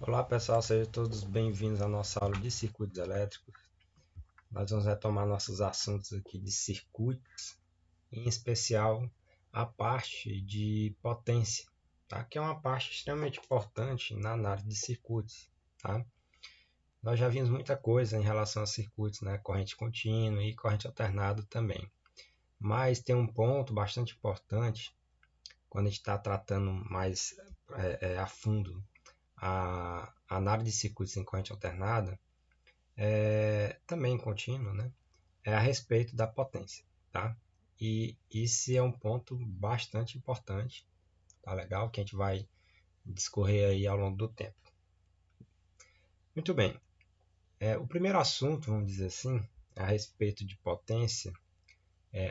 Olá pessoal, sejam todos bem-vindos à nossa aula de circuitos elétricos. Nós vamos retomar nossos assuntos aqui de circuitos, em especial a parte de potência, tá? Que é uma parte extremamente importante na análise de circuitos. Tá? Nós já vimos muita coisa em relação a circuitos, né? Corrente contínua e corrente alternada também. Mas tem um ponto bastante importante quando a gente está tratando mais a fundo a análise de circuitos em corrente alternada, também contínua, né? É a respeito da potência, tá? E esse é um ponto bastante importante, tá legal? Que a gente vai discorrer aí ao longo do tempo. Muito bem. O primeiro assunto, vamos dizer assim, a respeito de potência,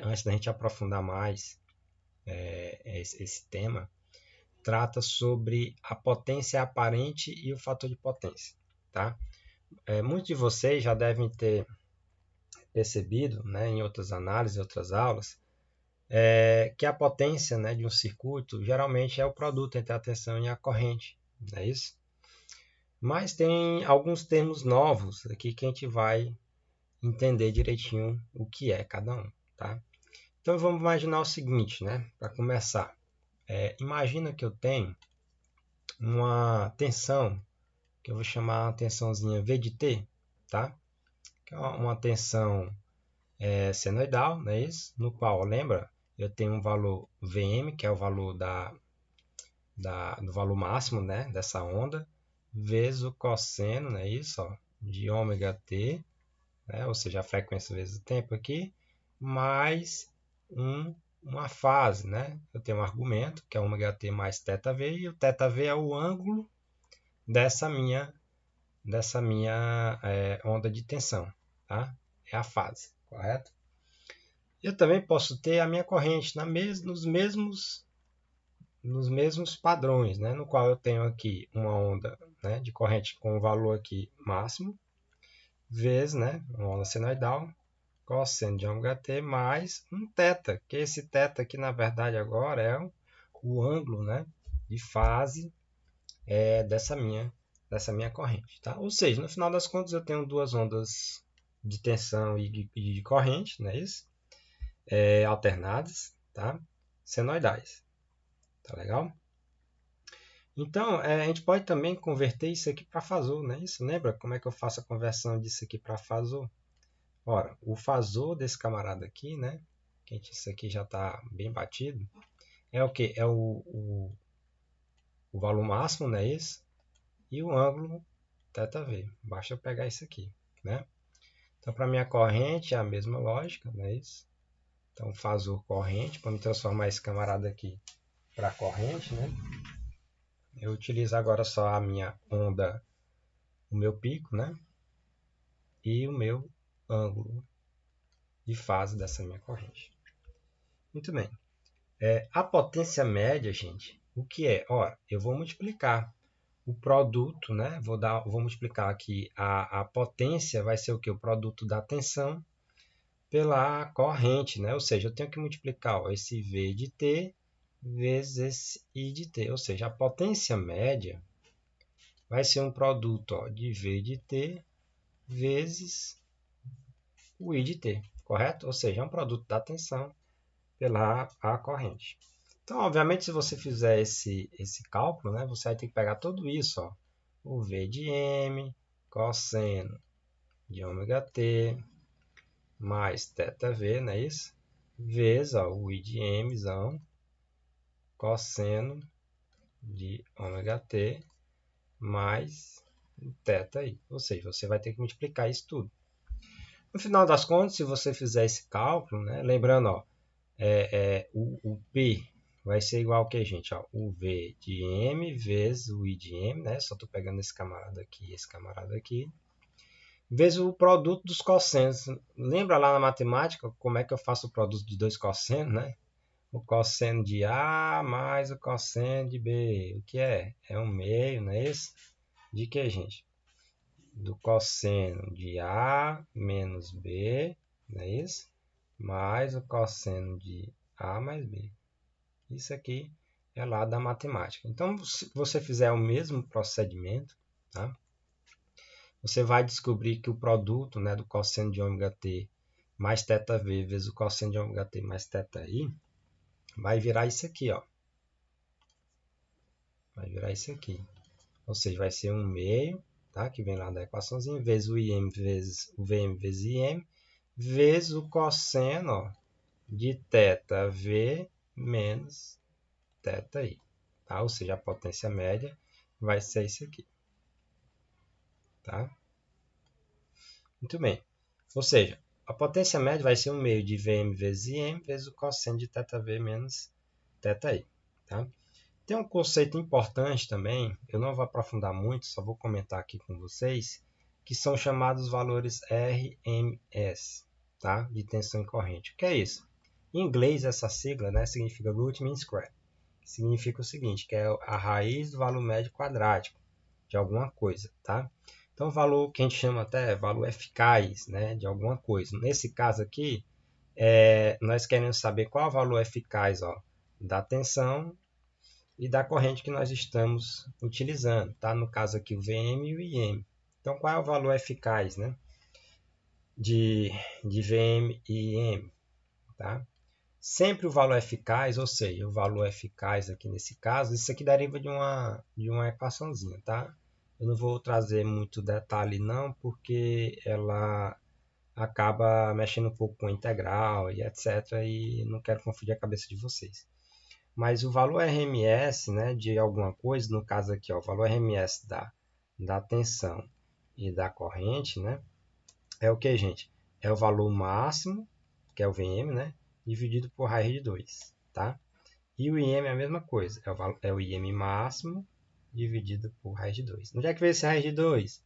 antes da gente aprofundar mais esse tema, trata sobre a potência aparente e o fator de potência, tá? Muitos de vocês já devem ter percebido, né, em outras análises, outras aulas, que a potência, né, de um circuito geralmente é o produto entre a tensão e a corrente, não é isso? Mas tem alguns termos novos aqui que a gente vai entender direitinho o que é cada um, tá? Então vamos imaginar o seguinte, né, para começar. Imagina que eu tenho uma tensão, que eu vou chamar uma tensãozinha V de T, tá? Que é uma tensão senoidal, não é isso? No qual, lembra, eu tenho um valor Vm, que é o valor do valor máximo, né, dessa onda, vezes o cosseno, né, isso, ó, de ômega t, né, ou seja, a frequência vezes o tempo aqui, mais uma fase, né? Eu tenho um argumento, que é ômega t mais θv, e o θv é o ângulo dessa minha onda de tensão, tá? É a fase, correto? Eu também posso ter a minha corrente nos mesmos padrões, né? No qual eu tenho aqui uma onda, né, de corrente com o valor aqui máximo, vezes, né, uma onda senoidal, cosseno de ômega t mais um θ, que esse θ aqui na verdade agora é o ângulo, né, de fase dessa minha corrente. Tá? Ou seja, no final das contas eu tenho duas ondas de tensão e de corrente, não é isso? Alternadas, tá? Senoidais. Tá legal? Então, a gente pode também converter isso aqui para fasor, né? Isso, lembra como é que eu faço a conversão disso aqui para fasor? Ora, o fasor desse camarada aqui, né? Que isso aqui já está bem batido. É o que? É o valor máximo, não é isso? E o ângulo θv. Basta eu pegar isso aqui, né? Então, para minha corrente é a mesma lógica, não é isso? Então, fasor corrente, para me transformar esse camarada aqui para corrente, né? Eu utilizo agora só a minha onda, o meu pico, né? E o meu ângulo de fase dessa minha corrente. Muito bem. A potência média, gente, o que é? Ora, eu vou multiplicar o produto, né? Vou multiplicar aqui a potência, vai ser o que? O produto da tensão pela corrente, né? Ou seja, eu tenho que multiplicar esse V de T vezes esse I de T. Ou seja, a potência média vai ser um produto de V de T vezes o I de T, correto? Ou seja, é um produto da tensão pela a corrente. Então, obviamente, se você fizer esse cálculo, né, você vai ter que pegar tudo isso, ó, o V de M, cosseno de ômega t, mais θv, não é isso? Vezes ó, o I de M, cosseno de ômega t, mais θi. Ou seja, você vai ter que multiplicar isso tudo. No final das contas, se você fizer esse cálculo, né, lembrando, ó, o P vai ser igual ao que, gente? Ó, o V de M vezes o I de M, né? Só estou pegando esse camarada aqui, vezes o produto dos cossenos. Lembra lá na matemática como é que eu faço o produto de dois cossenos, né? O cosseno de A mais o cosseno de B. O que é? É um meio, não é isso? De que, gente? Do cosseno de A menos B, não é isso? Mais o cosseno de A mais B. Isso aqui é lá da matemática. Então, se você fizer o mesmo procedimento, tá? Você vai descobrir que o produto, né, do cosseno de ômega t mais θv vezes o cosseno de ômega t mais θi vai virar isso aqui, ó. Vai virar isso aqui. Ou seja, vai ser 1 meio, tá? Que vem lá da equaçãozinha, vezes o IM vezes o VM vezes IM, vezes o cosseno, ó, de θv menos θi. Tá? Ou seja, a potência média vai ser isso aqui. Tá? Muito bem. Ou seja, a potência média vai ser 1 meio de Vm vezes Im vezes o cosseno de θv menos θi. Tá? Tem um conceito importante também, eu não vou aprofundar muito, só vou comentar aqui com vocês, que são chamados valores RMS, tá? De tensão e corrente. O que é isso? Em inglês, essa sigla, né, significa Root Mean Square. Significa o seguinte, que é a raiz do valor médio quadrático de alguma coisa, tá? Então, o valor que a gente chama até valor eficaz, né, de alguma coisa. Nesse caso aqui, nós queremos saber qual é o valor eficaz, ó, da tensão e da corrente que nós estamos utilizando, tá? No caso aqui, o VM e o IM. Então, qual é o valor eficaz, né, de VM e IM, tá? Sempre o valor eficaz, ou seja, o valor eficaz aqui nesse caso, isso aqui deriva de uma equaçãozinha, tá? Eu não vou trazer muito detalhe não, porque ela acaba mexendo um pouco com integral e etc. E não quero confundir a cabeça de vocês. Mas o valor RMS, né, de alguma coisa, no caso aqui, ó, o valor RMS da tensão e da corrente, né, é o que, gente? É o valor máximo, que é o Vm, né, dividido por raiz de 2, tá? E o IM é a mesma coisa, é o IM máximo dividido por raiz de 2. Onde é que veio esse raiz de 2?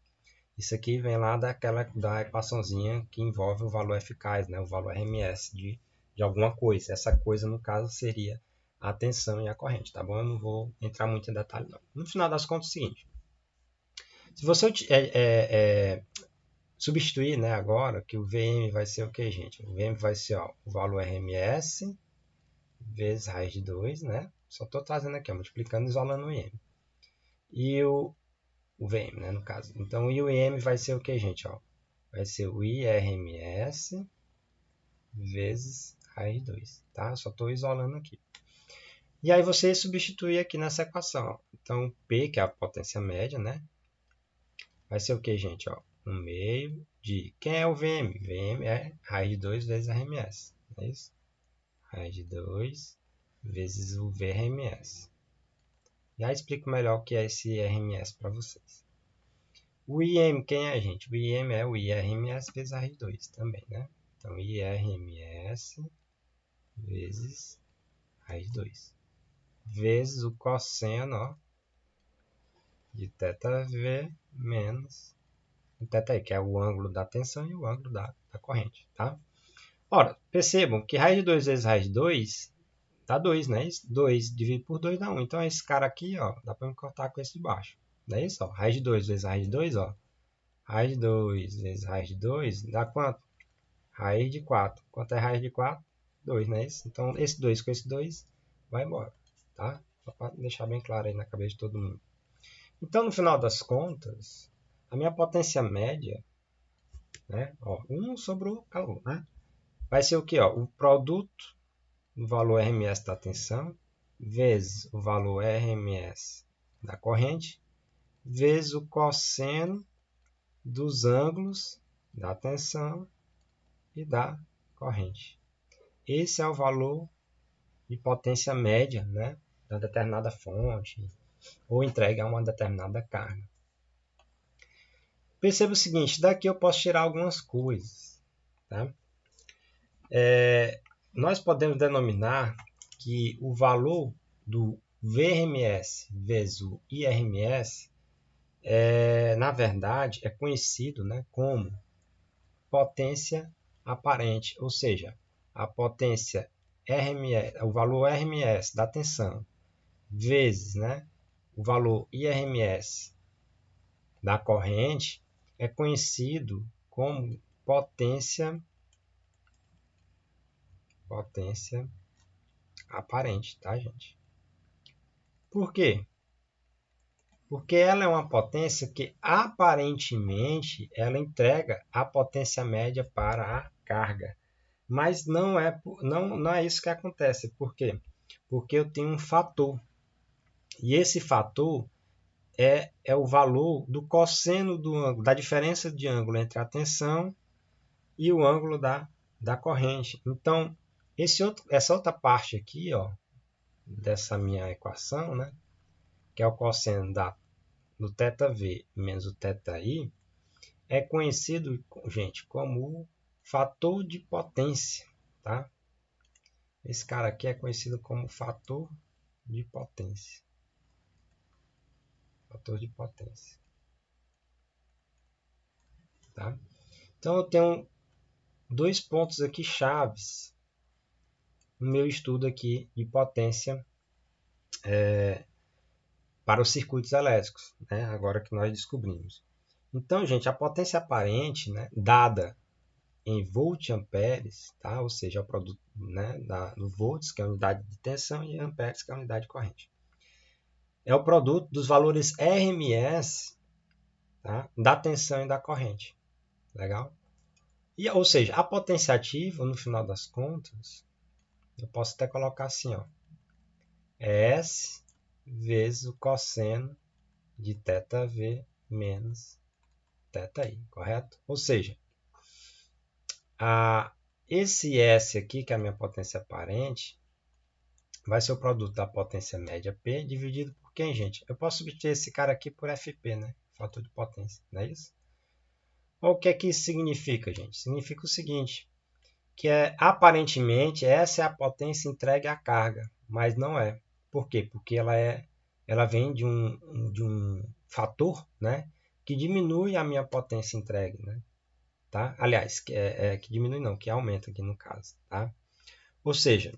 Isso aqui vem lá da equaçãozinha que envolve o valor eficaz, né, o valor RMS de alguma coisa. Essa coisa, no caso, seria a tensão e a corrente, tá bom? Eu não vou entrar muito em detalhe, não. No final das contas, é o seguinte. Se você substituir, né, agora, que o VM vai ser o que, gente? O VM vai ser, ó, o valor RMS vezes raiz de 2, né? Só estou trazendo aqui, ó, multiplicando e isolando o IM. E o VM, né, no caso. Então, o IM vai ser o que, gente? Ó? Vai ser o IRMS vezes raiz de 2, tá? Só estou isolando aqui. E aí você substitui aqui nessa equação. Ó. Então, P, que é a potência média, né? Vai ser o que, gente? Ó? 1 meio de... Quem é o VM? VM é raiz de 2 vezes RMS. É isso? Raiz de 2 vezes o VRMS. Já explico melhor o que é esse RMS para vocês. O IM, quem é, gente? O IM é o IRMS vezes raiz de 2 também, né? Então, IRMS vezes raiz de 2. Vezes o cosseno, ó, de θv menos o θi, que é o ângulo da tensão e o ângulo da corrente, tá? Ora, percebam que raiz de 2 vezes raiz de 2 dá 2, né? 2 dividido por 2 dá 1. Então, esse cara aqui, ó, dá para me cortar com esse de baixo. Não é isso? Ó? Raiz de 2 vezes raiz de 2, ó. Raiz de 2 vezes raiz de 2 dá quanto? Raiz de 4. Quanto é raiz de 4? 2, não é isso? Então, esse 2 com esse 2 vai embora, tá? Só para deixar bem claro aí na cabeça de todo mundo. Então, no final das contas, a minha potência média, né, ó, 1 sobre o calor, né, vai ser o quê? Ó, o produto do valor RMS da tensão vezes o valor RMS da corrente vezes o cosseno dos ângulos da tensão e da corrente. Esse é o valor de potência média, né, da determinada fonte ou entregue a uma determinada carga. Perceba o seguinte, daqui eu posso tirar algumas coisas. Tá? Nós podemos denominar que o valor do VRMS vezes o IRMS, na verdade, é conhecido, né, como potência aparente, ou seja, a potência RMS, o valor RMS da tensão vezes, né, o valor IRMS da corrente é conhecido como potência aparente, tá, gente? Por quê? Porque ela é uma potência que aparentemente ela entrega a potência média para a carga. Mas não é isso que acontece. Por quê? Porque eu tenho um fator. E esse fator é o valor do cosseno do ângulo, da diferença de ângulo entre a tensão e o ângulo da corrente. Então, essa outra parte aqui, ó, dessa minha equação, né, que é o cosseno do θv menos o θi, é conhecido, gente, como o fator de potência. Tá? Esse cara aqui é conhecido como fator de potência. Fator de potência. Tá? Então, eu tenho dois pontos aqui chaves no meu estudo aqui de potência para os circuitos elétricos, né? Agora que nós descobrimos. Então, gente, a potência aparente, né, dada em volt-amperes, tá? Ou seja, o produto, né, do volts, que é a unidade de tensão, e amperes, que é a unidade de corrente. É o produto dos valores RMS, tá, da tensão e da corrente. Legal? Ou seja, a potência ativa, no final das contas, eu posso até colocar assim, ó, é S vezes o cosseno de θv menos θi, correto? Ou seja, esse S aqui, que é a minha potência aparente, vai ser o produto da potência média P dividido por quem, gente? Eu posso substituir esse cara aqui por FP, né? Fator de potência, não é isso? O que é que isso significa, gente? Significa o seguinte, que aparentemente essa é a potência entregue à carga, mas não é. Por quê? Porque ela vem de um fator, né, que diminui a minha potência entregue, né? Tá? Aliás, que diminui não, que aumenta aqui no caso. Tá? Ou seja,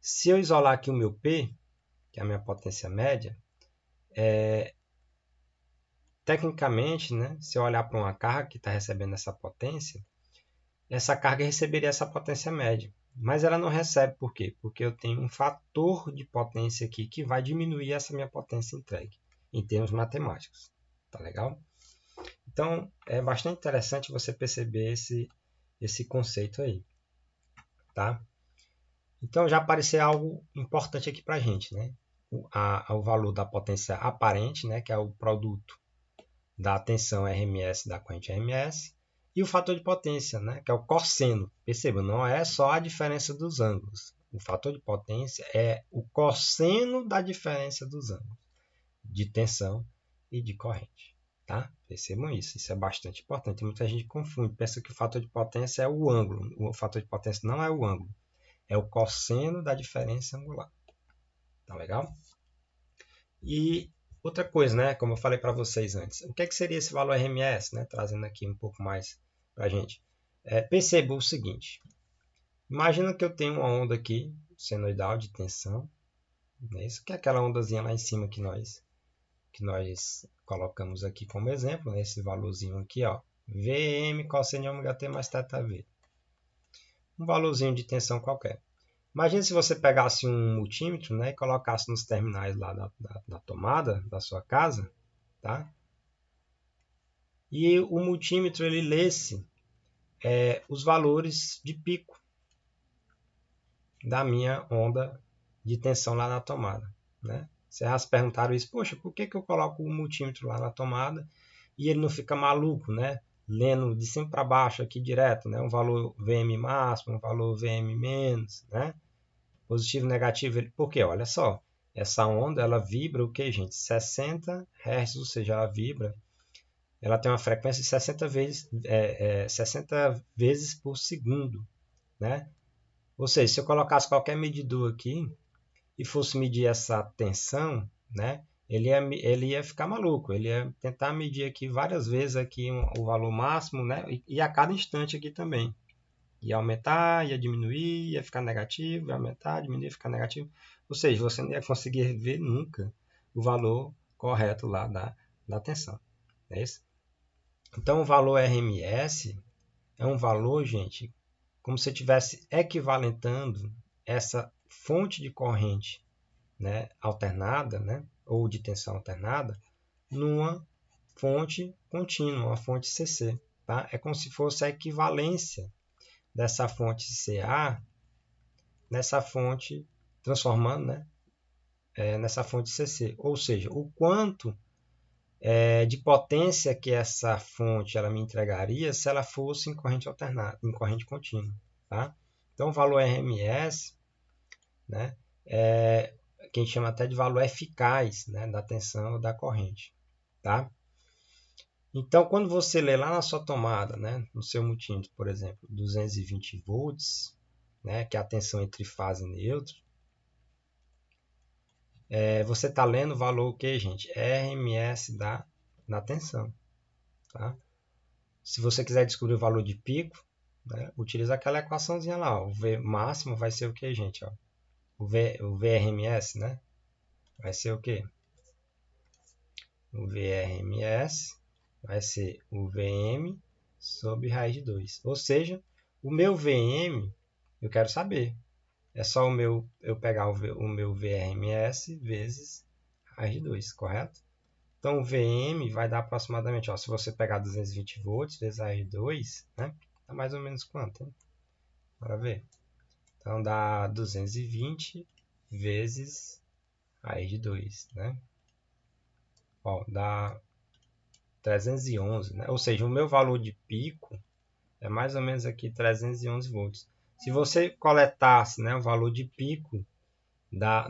se eu isolar aqui o meu P, que é a minha potência média, tecnicamente, né, se eu olhar para uma carga que está recebendo essa carga receberia essa potência média. Mas ela não recebe por quê? Porque eu tenho um fator de potência aqui que vai diminuir essa minha potência entregue, em termos matemáticos. Tá legal? Então, é bastante interessante você perceber esse conceito aí. Tá? Então, já apareceu algo importante aqui para a gente, né? O valor da potência aparente, né? Que é o produto da tensão RMS da corrente RMS, e o fator de potência, né? Que é o cosseno. Perceba, não é só a diferença dos ângulos. O fator de potência é o cosseno da diferença dos ângulos de tensão e de corrente. Tá? Percebam isso, isso é bastante importante. Muita gente confunde, pensa que o fator de potência é o ângulo. O fator de potência não é o ângulo, é o cosseno da diferença angular. Tá legal? E outra coisa, né, como eu falei para vocês antes, o que é que seria esse valor RMS, né, trazendo aqui um pouco mais para a gente? Perceba o seguinte, imagina que eu tenho uma onda aqui, senoidal de tensão, né, isso que é aquela ondazinha lá em cima que nós colocamos aqui como exemplo, né, esse valorzinho aqui, ó, Vm cosseno de ômega t mais θv. Um valorzinho de tensão qualquer. Imagina se você pegasse um multímetro, né, e colocasse nos terminais lá da tomada da sua casa, tá? E o multímetro ele lesse os valores de pico da minha onda de tensão lá na tomada, né? Vocês já se perguntaram isso, poxa, por que eu coloco o multímetro lá na tomada e ele não fica maluco, né? Lendo de cima para baixo aqui direto, né? Um valor Vm máximo, um valor Vm menos, né? Positivo, negativo, porque olha só, essa onda ela vibra o que, gente? 60 Hz, ou seja, ela tem uma frequência de 60 vezes por segundo, né? Ou seja, se eu colocasse qualquer medidor aqui e fosse medir essa tensão, né? Ele ia ficar maluco, ele ia tentar medir aqui várias vezes aqui o valor máximo, né? E a cada instante aqui também. Ia aumentar, ia diminuir, ia ficar negativo, ia aumentar, diminuir, ia ficar negativo. Ou seja, você não ia conseguir ver nunca o valor correto lá da tensão. É isso? Então, o valor RMS é um valor, gente, como se estivesse equivalentando essa fonte de corrente, né, alternada, né, ou de tensão alternada, numa fonte contínua, uma fonte CC. Tá? É como se fosse a equivalência dessa fonte CA nessa fonte, transformando, né, nessa fonte CC. Ou seja, o quanto de potência que essa fonte ela me entregaria se ela fosse em corrente alternada, em corrente contínua. Tá? Então, o valor RMS, né, é que a gente chama até de valor eficaz, né, da tensão ou da corrente. Tá? Então, quando você lê lá na sua tomada, né, no seu multímetro, por exemplo, 220 volts, né, que é a tensão entre fase e neutro, você está lendo o valor o que, gente? RMS da tensão. Tá? Se você quiser descobrir o valor de pico, né, utiliza aquela equaçãozinha lá. Ó. O V máximo vai ser o que, gente? Ó? O VRMS, né? Vai ser o que? O VRMS vai ser o VM sobre raiz de 2. Ou seja, o meu VM, eu quero saber. É só eu pegar o meu VRMS vezes raiz de 2, correto? Então, o VM vai dar aproximadamente, ó, se você pegar 220 volts vezes raiz de 2, né? Dá mais ou menos quanto? Hein? Bora ver. Então, dá 220 vezes raiz de 2, né? Ó, dá 311, né? Ou seja, o meu valor de pico é mais ou menos aqui 311 volts. Se você coletasse, né, o valor de pico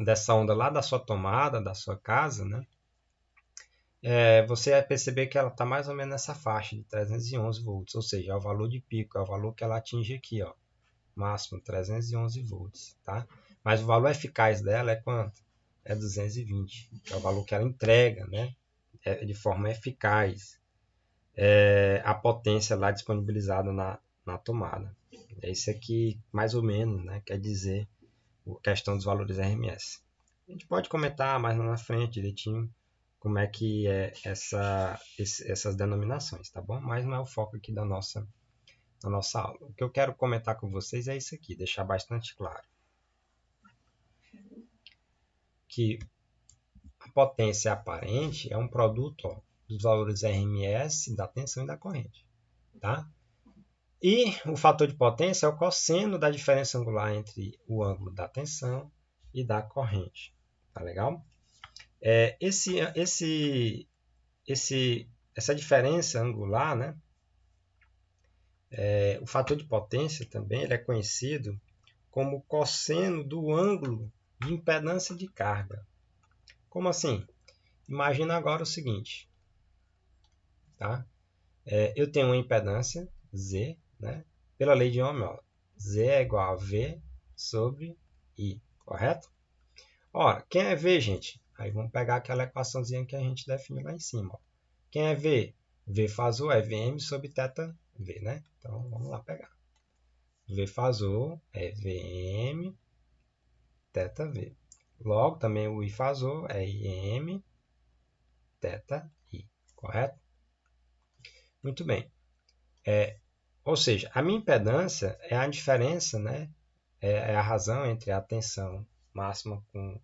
dessa onda lá da sua tomada, da sua casa, né, você vai perceber que ela está mais ou menos nessa faixa de 311 volts, ou seja, é o valor de pico, é o valor que ela atinge aqui, ó, máximo 311 volts, tá? Mas o valor eficaz dela é quanto? É 220, que é o valor que ela entrega, né, de forma eficaz, a potência lá disponibilizada na tomada. É isso aqui, mais ou menos, né, quer dizer a questão dos valores RMS. A gente pode comentar mais lá na frente direitinho como é que é essas denominações, tá bom? Mas não é o foco aqui da nossa aula. O que eu quero comentar com vocês é isso aqui, deixar bastante claro. Que a potência aparente é um produto dos valores RMS, da tensão e da corrente. Tá? E o fator de potência é o cosseno da diferença angular entre o ângulo da tensão e da corrente. Tá legal? Essa diferença angular, né? O fator de potência também ele é conhecido como cosseno do ângulo de impedância de carga. Como assim? Imagina agora o seguinte, tá? Eu tenho uma impedância Z, né? Pela lei de Ohm, ó, Z é igual a V sobre I, correto? Ora, quem é V, gente? Aí vamos pegar aquela equaçãozinha que a gente definiu lá em cima. Ó. Quem é V? V fazor é Vm sobre θ V, né? Então, vamos lá pegar. V fazor é Vm θ V. Logo, também o I fazor é Im θ I, correto? Muito bem. Ou seja, a minha impedância é a diferença, né? É a razão entre a tensão máxima com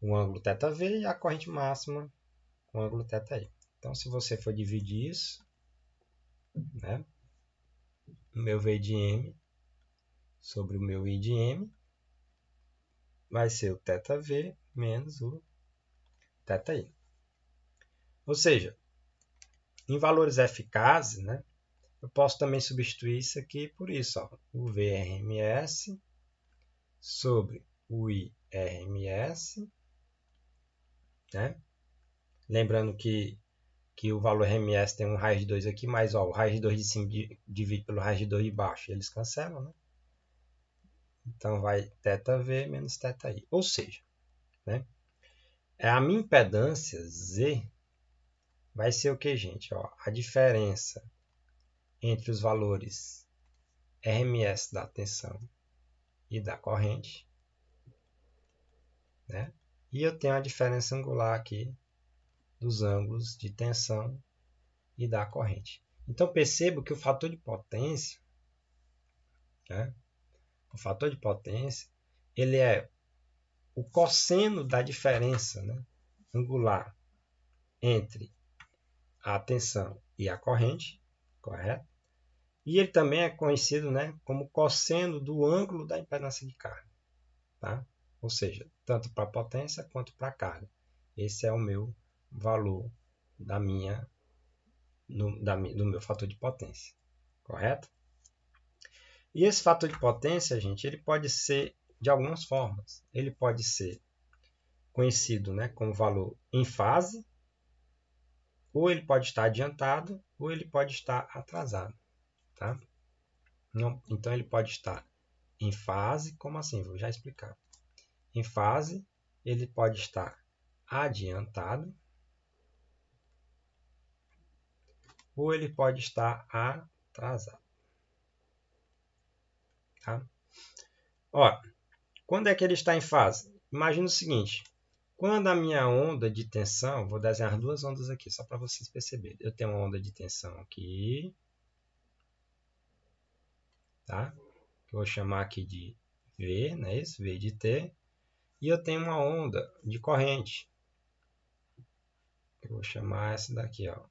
o ângulo θV e a corrente máxima com o ângulo θI. Então, se você for dividir isso, né? O meu V de M sobre o meu I de M vai ser o θV menos o θI. Ou seja, em valores eficazes, né? Eu posso também substituir isso aqui por isso, ó, o VRMS sobre o IRMS, né? Lembrando que o valor RMS tem um raiz de 2 aqui, mas ó, o raiz de 2 de cima divide pelo raiz de 2 de baixo, eles cancelam, né? Então vai θV menos θI. Ou seja, né? A minha impedância Z vai ser o que, gente? Ó, a diferença entre os valores RMS da tensão e da corrente, né? E eu tenho a diferença angular aqui dos ângulos de tensão e da corrente. Então percebo que o fator de potência, né? O fator de potência, ele é o cosseno da diferença, né? Angular entre a tensão e a corrente, correto? E ele também é conhecido, né, como cosseno do ângulo da impedância de carga, tá? Ou seja, tanto para a potência quanto para a carga. Esse é o meu valor do meu fator de potência, correto? E esse fator de potência, gente, ele pode ser de algumas formas. Ele pode ser conhecido, né, como valor em fase, ou ele pode estar adiantado, ou ele pode estar atrasado, tá? Então, ele pode estar em fase, como assim? Vou já explicar. Em fase, ele pode estar adiantado, ou ele pode estar atrasado, tá? Ó, quando é que ele está em fase? Imagina o seguinte, quando a minha onda de tensão, vou desenhar duas ondas aqui, só para vocês perceberem. Eu tenho uma onda de tensão aqui, tá? Que eu vou chamar aqui de V, não é isso? V de T. E eu tenho uma onda de corrente, que eu vou chamar essa daqui, ó.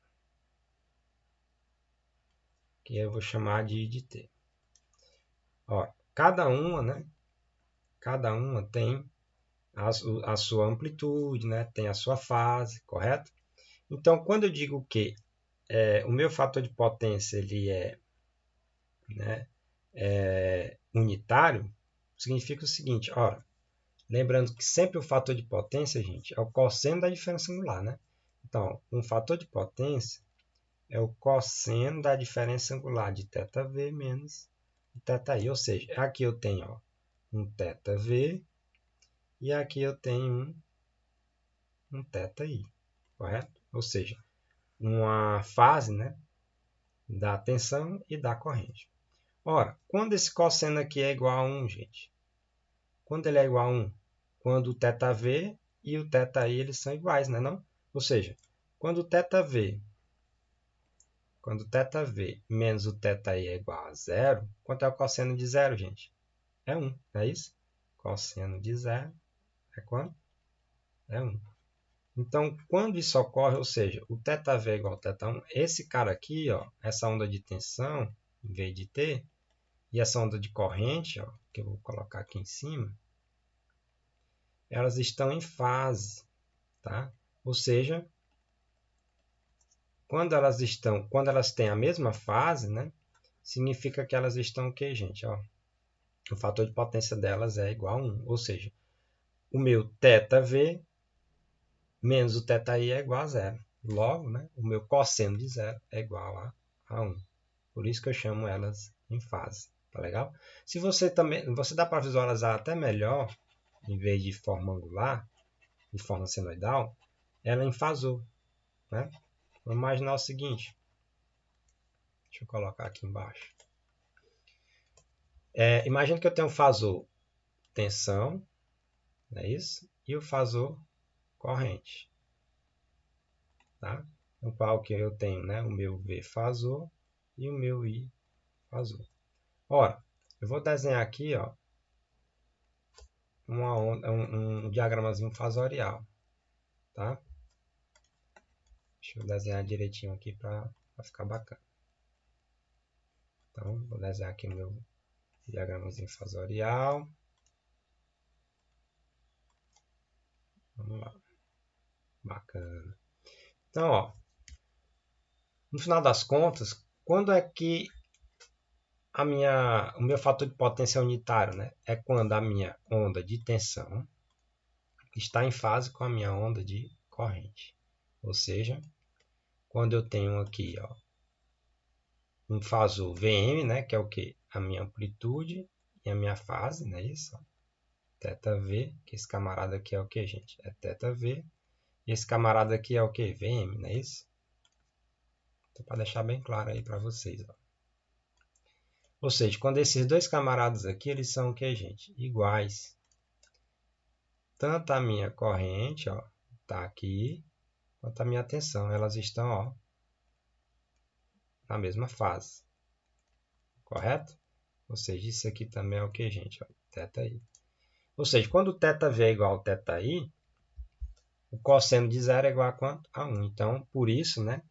Que eu vou chamar de I de T. Ó, cada uma, né? Cada uma tem a sua amplitude, né? Tem a sua fase, correto? Então, quando eu digo que o meu fator de potência ele né, unitário, significa o seguinte, ora, lembrando que sempre o fator de potência, gente, é o cosseno da diferença angular, né? Então, um fator de potência é o cosseno da diferença angular de θv menos θi. Ou seja, aqui eu tenho ó, um θv e aqui eu tenho um θi, correto? Ou seja, uma fase, né, da tensão e da corrente. Ora, quando esse cosseno aqui é igual a 1, gente? Quando ele é igual a 1? Quando o θv e o θi eles são iguais, né, não? Ou seja, quando o θv menos o θi é igual a 0, quanto é o cosseno de 0, gente? É 1, não é isso? Cosseno de 0 é quanto? É 1. Então, quando isso ocorre, ou seja, o θv é igual a θ1, esse cara aqui, ó, essa onda de tensão, em vez de T, e essa onda de corrente, ó, que eu vou colocar aqui em cima, elas estão em fase, tá? Ou seja, quando elas têm a mesma fase, né, significa que elas estão o quê, gente? Ó, o fator de potência delas é igual a 1, ou seja, o meu θv menos o θi é igual a 0. Logo, né, o meu cosseno de 0 é igual a 1. Por isso que eu chamo elas em fase. Tá legal? Se você dá para visualizar até melhor, em vez de forma angular, de forma senoidal, ela em fasor, né? Vamos imaginar o seguinte. Deixa eu colocar aqui embaixo. Imagina que eu tenho um fasor tensão, não é isso? E o fasor corrente, tá? No qual que eu tenho, né, o meu V fasor e o meu I fasor. Ora, eu vou desenhar aqui, ó, um diagramazinho fasorial, tá? Deixa eu desenhar direitinho aqui para ficar bacana. Então, vou desenhar aqui o meu diagramazinho fasorial. Vamos lá. Bacana. Então, ó, no final das contas, quando é que o meu fator de potência é unitário, né? É quando a minha onda de tensão está em fase com a minha onda de corrente. Ou seja, quando eu tenho aqui ó, um fasor Vm, né, que é o que? A minha amplitude e a minha fase, não é isso? θv, que esse camarada aqui é o que, gente? É θv. E esse camarada aqui é o que? Vm, não é isso? Então, para deixar bem claro aí para vocês. Ó. Ou seja, quando esses dois camaradas aqui, eles são o que, gente? Iguais. Tanto a minha corrente, ó, tá aqui, quanto a minha tensão. Elas estão, ó, na mesma fase. Correto? Ou seja, isso aqui também é o que, gente? Ó, θi. Ou seja, quando o θv é igual ao θi, O cosseno de zero é igual a quanto? A 1. Então, por isso, né,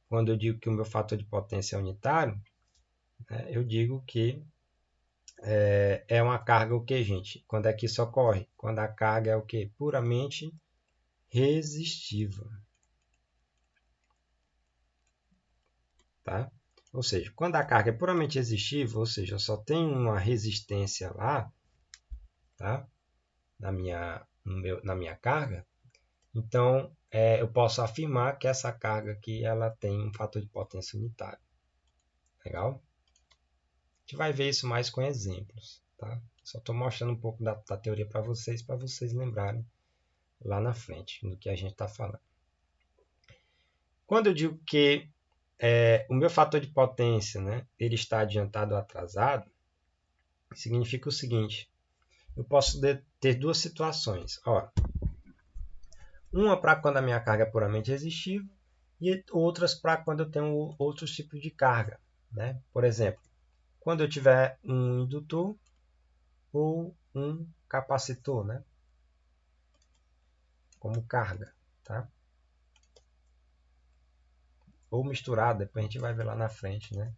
quando eu digo que o meu fator de potência é unitário, né, eu digo que é uma carga o que, gente? Quando é que isso ocorre? Quando a carga é o que? Puramente resistiva. Tá? Ou seja, quando a carga é puramente resistiva, ou seja, eu só tenho uma resistência lá, tá? Na minha carga, então eu posso afirmar que essa carga aqui ela tem um fator de potência unitário. Legal? A gente vai ver isso mais com exemplos. Tá? Só estou mostrando um pouco da teoria para vocês lembrarem lá na frente do que a gente está falando. Quando eu digo que o meu fator de potência, né, ele está adiantado ou atrasado, significa o seguinte: eu posso ter duas situações. Ó, uma para quando a minha carga é puramente resistiva e outras para quando eu tenho outros tipos de carga. Né? Por exemplo, quando eu tiver um indutor ou um capacitor, né? Como carga. Tá? Ou misturado, depois a gente vai ver lá na frente. Né?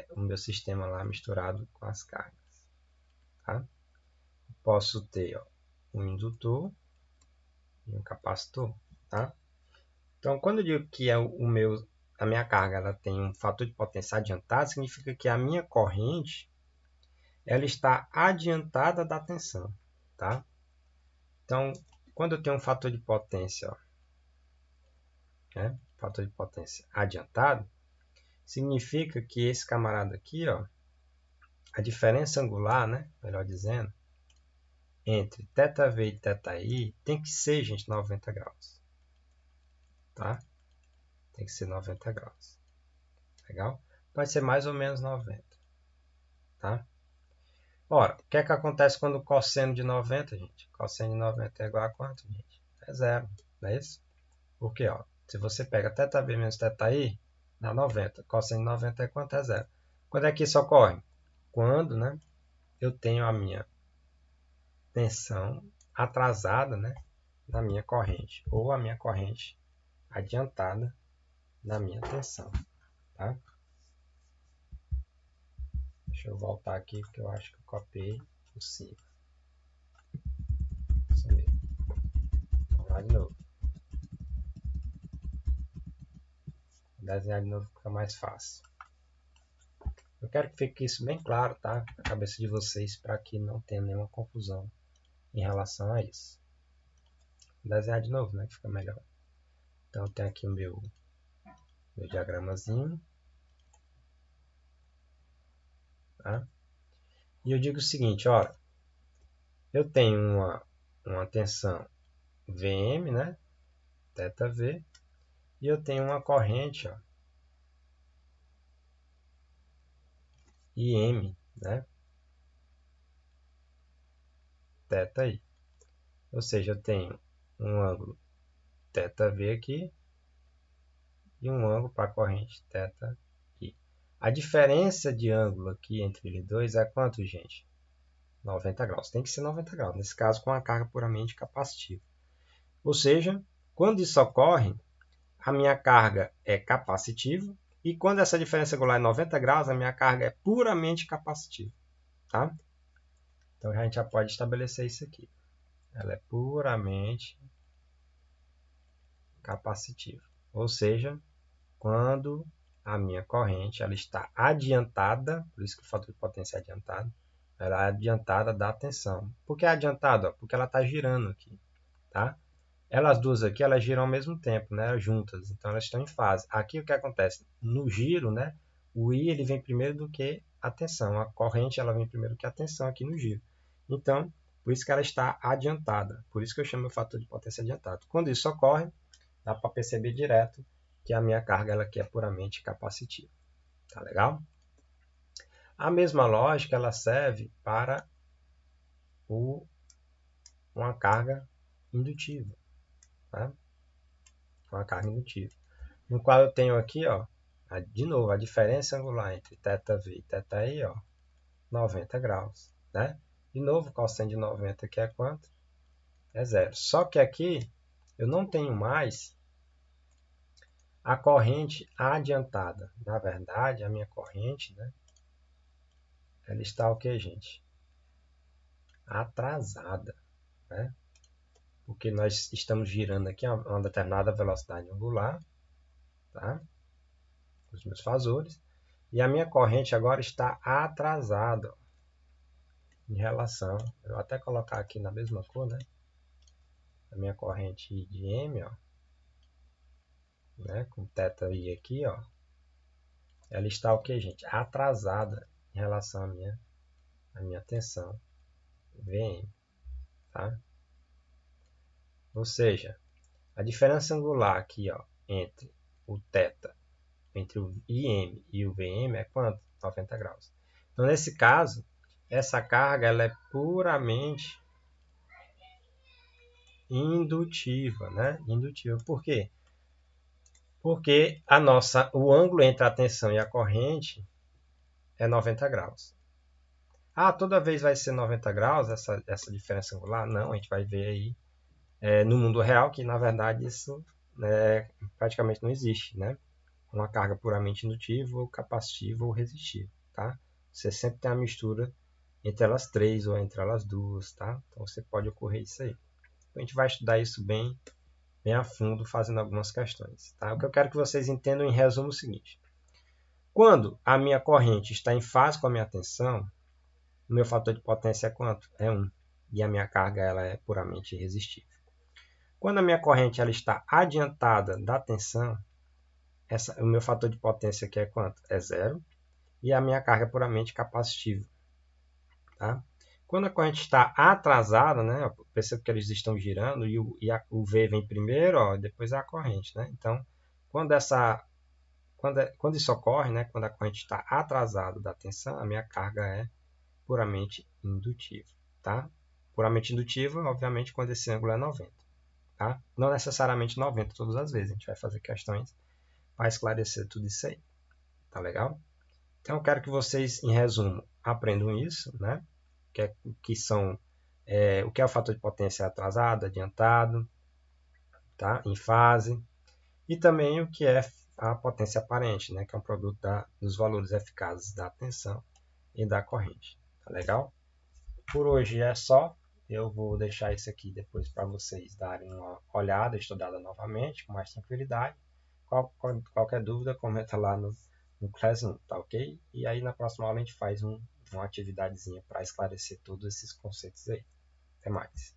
O meu sistema lá misturado com as cargas. Tá? Posso ter um indutor e um capacitor. Tá? Então, quando eu digo que a minha carga ela tem um fator de potência adiantado, significa que a minha corrente ela está adiantada da tensão. Tá? Então, quando eu tenho um fator de potência, fator de potência adiantado, significa que esse camarada aqui, a diferença angular, né, melhor dizendo, entre ΔV e ΔI tem que ser, gente, 90 graus. Tá? Tem que ser 90 graus. Legal? Pode ser mais ou menos 90. Tá? Ora, o que é que acontece quando o cosseno de 90, gente? Cosseno de 90 é igual a quanto, gente? É zero, não é isso? Porque, se você pega ΔV menos ΔI, dá 90. Cosseno de 90 é quanto? É zero. Quando é que isso ocorre? Quando, né, eu tenho a minha tensão atrasada, né, na minha corrente, ou a minha corrente adiantada na minha tensão. Tá? Deixa eu voltar aqui, porque eu acho que eu copiei por cima. Vamos lá de novo. Vou desenhar de novo, fica mais fácil. Eu quero que fique isso bem claro, tá? Na cabeça de vocês, para que não tenha nenhuma confusão em relação a isso. Vou desenhar de novo, né? Que fica melhor. Então, eu tenho aqui o meu diagramazinho. Tá? E eu digo o seguinte, olha, eu tenho uma tensão Vm, né? ΔV, e eu tenho uma corrente, Im, né? ΔI. Ou seja, eu tenho um ângulo ΔV aqui e um ângulo para a corrente ΔI. A diferença de ângulo aqui entre eles dois é quanto, gente? 90 graus. Tem que ser 90 graus, nesse caso com a carga puramente capacitiva. Ou seja, quando isso ocorre, a minha carga é capacitiva e quando essa diferença angular é 90 graus, a minha carga é puramente capacitiva. Tá? Então a gente já pode estabelecer isso aqui. Ela é puramente capacitiva. Ou seja, quando a minha corrente ela está adiantada, por isso que o fator de potência é adiantado, ela é adiantada da tensão. Por que é adiantada? Porque ela está girando aqui. Tá? Elas duas aqui elas giram ao mesmo tempo, né? Juntas, então elas estão em fase. Aqui o que acontece? No giro, né? O I ele vem primeiro do que a tensão. A corrente ela vem primeiro do que a tensão aqui no giro. Então, por isso que ela está adiantada. Por isso que eu chamo o fator de potência adiantado. Quando isso ocorre, dá para perceber direto que a minha carga ela aqui é puramente capacitiva. Tá legal? A mesma lógica ela serve para uma carga indutiva. Tá? Uma carga indutiva. No qual eu tenho aqui, de novo, a diferença angular entre ΔV e ΔI, 90 graus. Né? De novo, cosseno de 90 aqui é quanto? é 0. Só que aqui eu não tenho mais a corrente adiantada. Na verdade, a minha corrente, né, ela está o que, gente? Atrasada, né? Porque nós estamos girando aqui a uma determinada velocidade angular, tá? Os meus fasores. E a minha corrente agora está atrasada em relação. Eu vou até colocar aqui na mesma cor, né? A minha corrente de M, ó, né? Com θi aqui, ó. Ela está o que, gente? Atrasada em relação à minha tensão Vm, tá? Ou seja, a diferença angular aqui, ó, entre o θ, entre o Im e o Vm é quanto? 90 graus. Então, nesse caso, essa carga ela é puramente indutiva, né? Indutiva. Por quê? Porque o ângulo entre a tensão e a corrente é 90 graus. Ah, toda vez vai ser 90 graus essa diferença angular? Não, a gente vai ver aí no mundo real que, na verdade, isso praticamente não existe, né? Uma carga puramente indutiva, ou capacitiva, ou resistiva, tá? Você sempre tem a mistura entre elas três ou entre elas duas, tá? Então, você pode ocorrer isso aí. Então, a gente vai estudar isso bem a fundo, fazendo algumas questões, tá? O que eu quero que vocês entendam em resumo é o seguinte. Quando a minha corrente está em fase com a minha tensão, o meu fator de potência é quanto? É 1. E a minha carga ela é puramente resistível. Quando a minha corrente ela está adiantada da tensão, o meu fator de potência aqui é quanto? É 0. E a minha carga é puramente capacitiva. Tá? Quando a corrente está atrasada, né, percebo que eles estão girando e o V vem primeiro, ó, depois é a corrente. Né? Então, quando isso ocorre, né, quando a corrente está atrasada da tensão, a minha carga é puramente indutiva. Tá? Puramente indutiva, obviamente, quando esse ângulo é 90. Tá? Não necessariamente 90 todas as vezes. A gente vai fazer questões para esclarecer tudo isso aí. Tá legal? Então, eu quero que vocês, em resumo, aprendam isso, né? Que são o que é o fator de potência atrasado, adiantado, tá? Em fase, e também o que é a potência aparente, né? Que é um produto dos valores eficazes da tensão e da corrente. Tá legal? Por hoje é só. Eu vou deixar isso aqui depois para vocês darem uma olhada, estudada novamente, com mais tranquilidade. Qualquer dúvida, comenta lá no Classroom, tá ok? E aí na próxima aula a gente faz uma atividadezinha para esclarecer todos esses conceitos aí. Até mais.